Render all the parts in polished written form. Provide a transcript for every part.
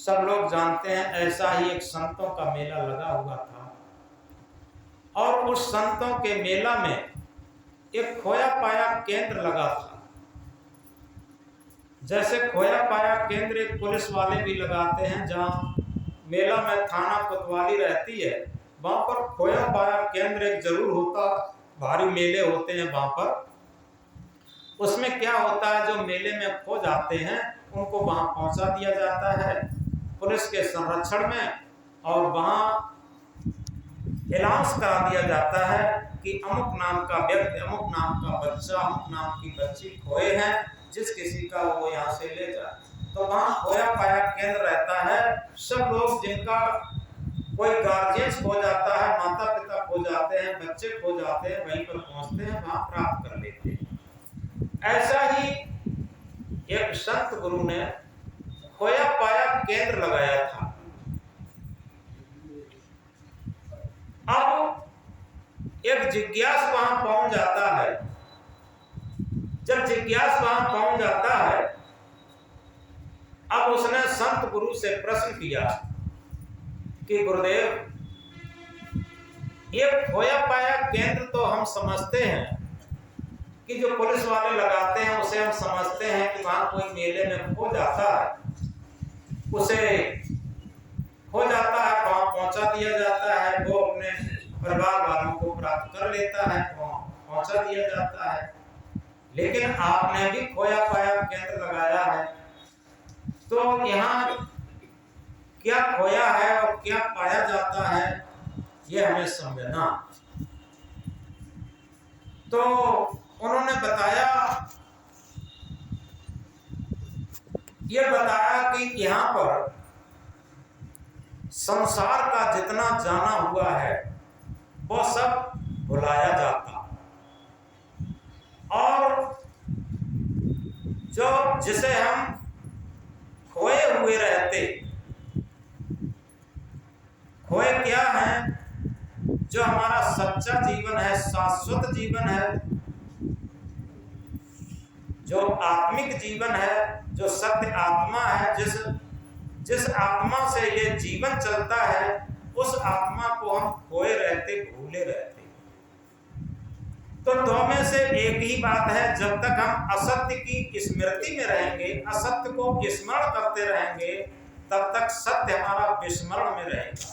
सब लोग जानते हैं, ऐसा ही एक संतों का मेला लगा हुआ था और उस संतों के मेला में एक खोया पाया केंद्र लगा था। जैसे खोया पाया केंद्र एक पुलिस वाले भी लगाते हैं, जहाँ मेला में थाना कोतवाली रहती है, वहां पर खोया पाया केंद्र एक जरूर होता। भारी मेले होते हैं वहां पर, उसमें क्या होता है, जो मेले में खो जाते हैं उनको वहां पहुंचा दिया जाता है पुलिस के संरक्षण में, और वहां अनाउंस करा दिया जाता है कि अमुक नाम का व्यक्ति, अमुक नाम का बच्चा, अमुक नाम की बच्ची खोए हैं, जिस किसी का वो यहाँ से ले जाए। तो वहाँ खोया पाया केंद्र रहता है। सब लोग जिनका कोई गार्जियंस खो जाता है, माता पिता खो जाते हैं, बच्चे खो जाते हैं, वहीं पर पहुंचते हैं, वहां प्राप्त कर लेते हैं। ऐसा ही एक संत गुरु ने खोया पाया केंद्र लगाया था। अब एक जिज्ञास वहां पहुंच जाता है। जब जिज्ञास वहां पहुंच जाता है, अब उसने संत गुरु से प्रश्न किया कि गुरुदेव, ये खोया पाया केंद्र तो हम समझते हैं कि जो पुलिस वाले लगाते हैं उसे हम समझते हैं कि वहां कोई मेले में खो जाता है, उसे हो जाता है, वहां पहुंचा दिया जाता है, वो अपने परिवार वालों को प्राप्त कर लेता है, पहुंचा दिया जाता है। लेकिन आपने भी खोया पाया केंद्र लगाया है, तो यहाँ क्या खोया है और क्या पाया जाता है, ये हमें समझना। तो उन्होंने ये बताया कि यहाँ पर संसार का जितना जाना हुआ है वो सब भुलाया जाता, और जो जिसे हम खोए हुए रहते, खोए क्या है, जो हमारा सच्चा जीवन है, शाश्वत जीवन है, जो आत्मिक जीवन है, जो सत्य आत्मा है, जिस आत्मा से ये जीवन चलता है, उस आत्मा को हम खोए रहते, भूले रहते। तो दो में से एक ही बात है, जब तक हम असत्य की स्मृति में रहेंगे, असत्य को स्मरण करते रहेंगे, तब तक सत्य हमारा विस्मरण में रहेगा।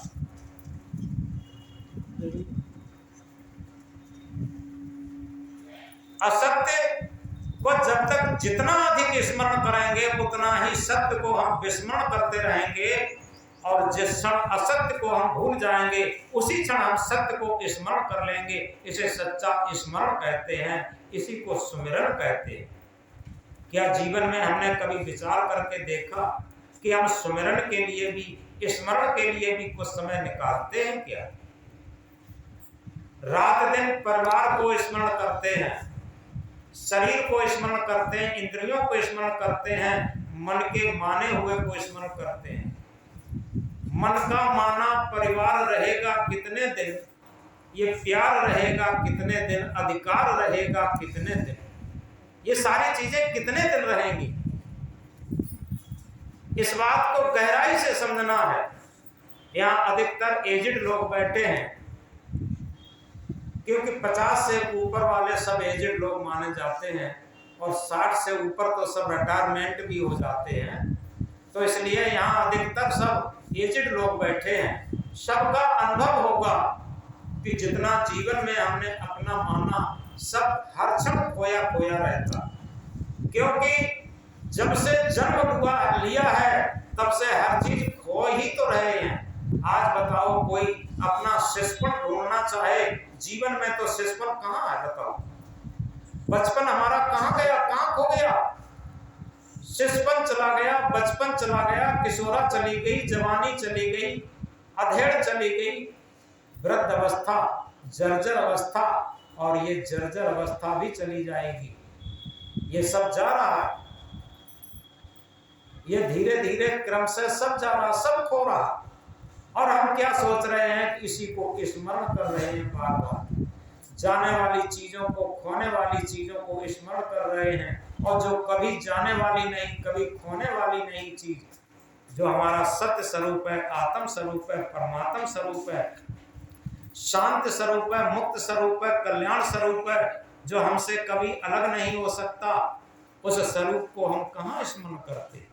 असत्य को जब तक जितना अधिक स्मरण करेंगे, उतना ही सत्य को हम विस्मरण करते रहेंगे, और जिस क्षण असत्य को हम भूल जाएंगे, उसी क्षण हम सत्य को स्मरण कर लेंगे। इसे सच्चा स्मरण कहते हैं, इसी को सुमिरन कहते हैं। क्या जीवन में हमने कभी विचार करके देखा कि हम सुमिरन के लिए भी, स्मरण के लिए भी कुछ समय निकालते हैं क्या? रात दिन परिवार को स्मरण करते हैं, शरीर को स्मरण करते हैं, इंद्रियों को स्मरण करते हैं, मन के माने हुए को स्मरण करते हैं। मन का माना परिवार रहेगा कितने दिन, ये प्यार रहेगा कितने दिन, अधिकार रहेगा कितने दिन, ये सारी चीजें कितने दिन रहेंगी? इस बात को गहराई से समझना है। यहाँ अधिकतर एजिड लोग बैठे हैं, क्योंकि 50 से ऊपर वाले सब एजिड लोग माने जाते हैं, और 60 से ऊपर तो सब रिटायरमेंट भी हो जाते हैं। तो इसलिए यहाँ अधिकतर सब एजिड लोग बैठे हैं। सबका अनुभव होगा कि जितना जीवन में हमने अपना माना, सब हर क्षण खोया खोया रहता, क्योंकि जब से जन्म हुआ लिया है, तब से हर चीज खो ही तो रहे हैं। आज बताओ, कोई अपना शिशुपन ढूंढना चाहे, जीवन में तो शिशुपन कहाँ है? बताओ, बचपन हमारा कहाँ गया, कहाँ खो गया? शिशुपन चला गया, बचपन चला गया, किशोरा चली गई, जवानी चली गई, अधेड़ चली गई, वृद्ध अवस्था, जर्जर अवस्था, और ये जर्जर अवस्था भी चली जाएगी। ये सब जा रहा है, ये धीरे धीरे क्रम से सब जा रहा, सब खो रहा, और हम क्या सोच रहे हैं? इसी को स्मरण कर रहे हैं, बार बार जाने वाली चीजों को, खोने वाली चीजों को स्मरण कर रहे हैं। और जो कभी जाने वाली नहीं, कभी खोने वाली नहीं चीज, जो हमारा सत्य स्वरूप है, आत्म स्वरूप है, परमात्म स्वरूप है, शांत स्वरूप है, मुक्त स्वरूप है, कल्याण स्वरूप है, जो हमसे कभी अलग नहीं हो सकता, उस स्वरूप को हम कहाँ स्मरण करते?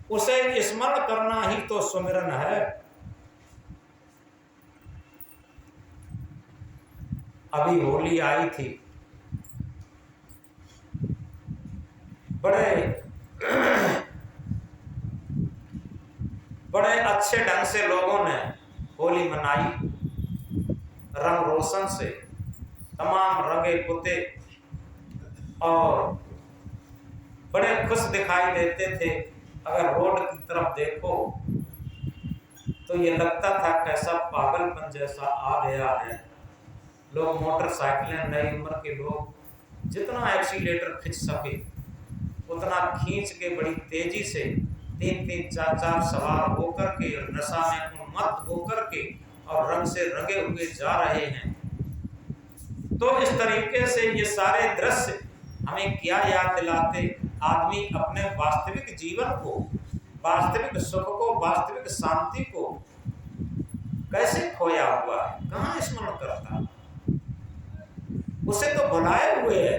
उसे स्मरण करना ही तो सुमिरन है। अभी होली आई थी, बड़े अच्छे ढंग से लोगों ने होली मनाई, रंग रोशन से तमाम रंगे पुते, और बड़े खुश दिखाई देते थे। अगर रोड की तरफ देखो तो ये लगता था कैसा पागलपन जैसा आ गया है। लोग मोटरसाइकिलें, नई उम्र के लोग जितना एक्सीलेटर खींच सके उतना खींच के बड़ी तेजी से 3-3, 4-4 सवार होकर के, नशा में उन्मत्त होकर के और रंग से रंगे हुए जा रहे हैं। तो इस तरीके से ये सारे दृश्य हमें क्या याद दिलाते? आदमी अपने वास्तविक जीवन को, वास्तविक सुख को, वास्तविक शांति को कैसे खोया हुआ है, कहाँ स्मरण करता? उसे तो भुलाए हुए है।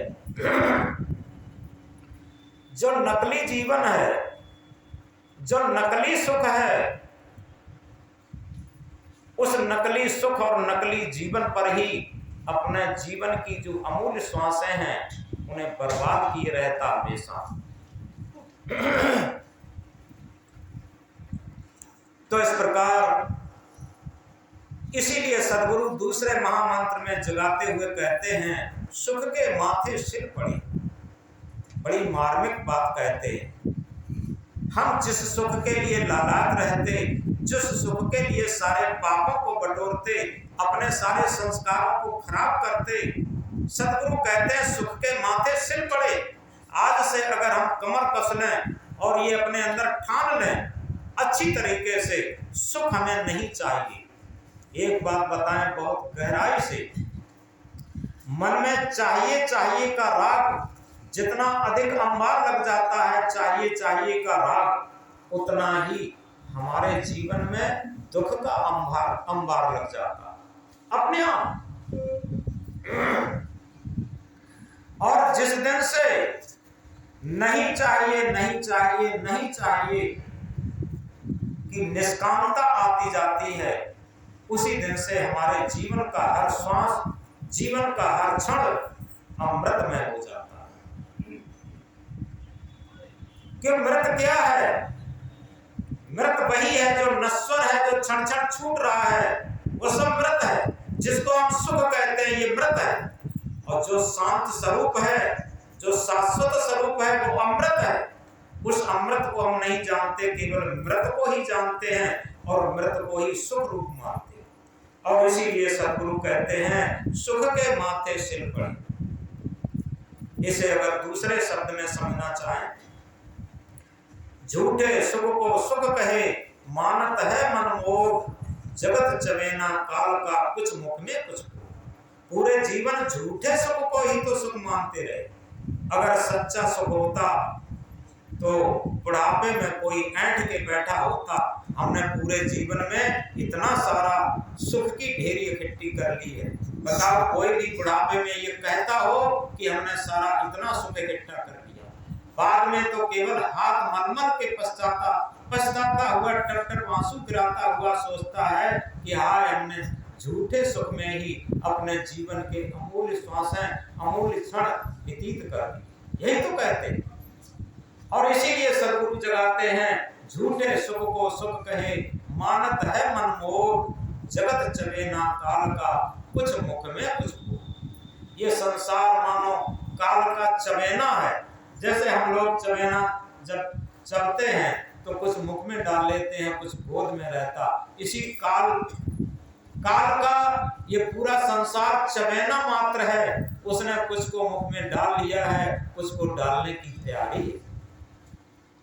जो नकली जीवन है, जो नकली सुख है, उस नकली सुख और नकली जीवन पर ही अपने जीवन की जो अमूल्य श्वासें हैं उन्हें बर्बाद किए रहता हमेशा। तो इस प्रकार इसीलिए सदगुरु दूसरे महामंत्र में जगाते हुए कहते हैं, सुख के माथे सिर पड़ी। बड़ी मार्मिक बात कहते हैं। हम जिस सुख के लिए लालायित रहते, जिस सुख के लिए सारे पापों को बटोरते, अपने सारे संस्कारों को खराब करते, सदगुरु कहते हैं सुख के माथे सिर पड़े। आज से अगर हम कमर कस लें और ये अपने अंदर ठान लें अच्छी तरीके से, सुख हमें नहीं चाहिए। एक बात बताएं बहुत गहराई से, मन में चाहिए चाहिए का राग जितना अधिक अंबार लग जाता है, चाहिए चाहिए का राग, उतना ही हमारे जीवन में दुख का अंबार लग जाता अपने आप। और जिस दिन से नहीं चाहिए नहीं चाहिए नहीं चाहिए की निष्कामता आती जाती है, उसी दिन से हमारे जीवन का हर श्वास, जीवन का हर क्षण अमृतमय हो जाता है। कि मृत क्या है? मृत वही है जो नश्वर है, जो क्षण क्षण छूट रहा है, वो सब मृत है। जिसको हम सुख कहते हैं ये मृत है, और जो शांत स्वरूप है, जो शाश्वत स्वरूप है, वो अमृत है। उस अमृत को हम नहीं जानते, केवल मृत को ही जानते हैं और मृत को ही सुख रूप मानते हैं। और इसीलिए सदगुरु कहते हैं सुख के माथे सिर पड़े। इसे अगर दूसरे शब्द में समझना चाहें, झूठे सुख को सुख कहे, मानत है मन मोह, जगत चवेना काल का कुछ मुख में कुछ। पूरे जीवन झूठे सुख को ही तो सुख मानते रहे। अगर सच्चा सुख होता तो बुढ़ापे में कोई ऐंठ के बैठा होता, हमने पूरे जीवन में इतना सारा सुख की ढेरी इकट्ठी कर ली है। बताओ कोई भी बुढ़ापे में ये कहता हो कि हमने सारा इतना सुख इकट्ठा कर लिया, बाद में तो केवल हाथ मलमल के पछताता हुआ, टटर आंसू गिराता हुआ सोचता है कि हाय हमने झूठे सुख में ही अपने जीवन के अमूल्य श्वासें, अमूल्य क्षण व्यतीत कर दी। यही तो कहते हैं। और इसीलिए सदगुरु जगाते हैं, झूठे सुख को सुख कहे, मानत है मन मोह, जगत चले ना काल का कुछ मुख में कुछ भोग। ये संसार मानो काल का चबेना है। जैसे हम लोग चबेना जब चलते हैं तो कुछ मुख में डाल लेते हैं, कुछ गोद में रहता। इसी काल का ये पूरा संसार चबेना मात्र है। उसने कुछ को मुख में डाल लिया है, कुछ को डालने की तैयारी है।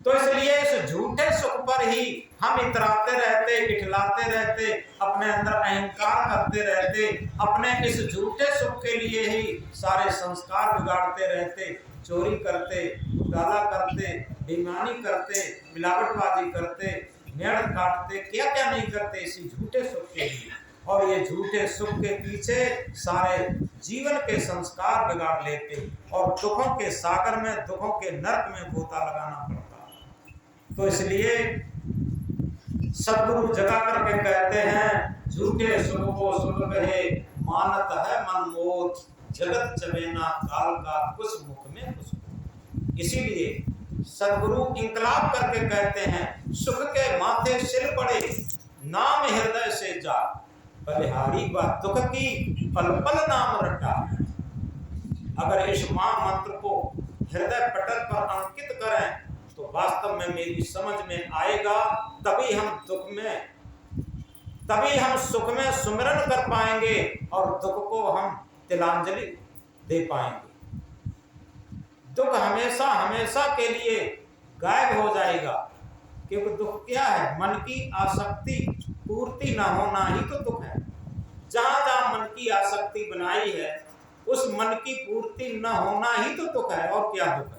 तो इसलिए इस झूठे सुख पर ही हम इतराते रहते, इठलाते रहते, अपने अंदर अहंकार करते रहते, अपने इस झूठे सुख के लिए ही सारे संस्कार बिगाड़ते रहते, चोरी करते, घोटाला करते, बेईमानी करते, मिलावटबाजी करते, मेहनत काटते, क्या क्या नहीं करते इसी झूठे सुख के लिए। और ये झूठे सुख के पीछे सारे जीवन के संस्कार बिगाड़ लेते और दुखों के सागर में, दुखों के नरक में गोता लगाना पड़ता। तो इसलिए सदगुरु जगा करके कहते हैं, झूठे सुख को सुख कहे मानत है मन मोद, जगत चबेना काल का कुछ मुख में कुछ। इसीलिए सदगुरु इंकलाब करके कहते हैं, सुख के माथे सिर पड़े नाम हृदय से जा, बलिहारी व दुख की पल पल नाम रटा। अगर इस महामंत्र को हृदय पटल पर अंकित करें तो वास्तव में मेरी समझ में आएगा, तभी हम सुख में सुमिरन कर पाएंगे और दुख को हम तिलांजलि दे पाएंगे। दुख हमेशा हमेशा के लिए गायब हो जाएगा, क्योंकि दुख क्या है? मन की आसक्ति पूर्ति न होना ही तो दुख है। जहां जहां मन की आसक्ति बनाई है, उस मन की पूर्ति न होना ही तो दुख है, और क्या दुख है?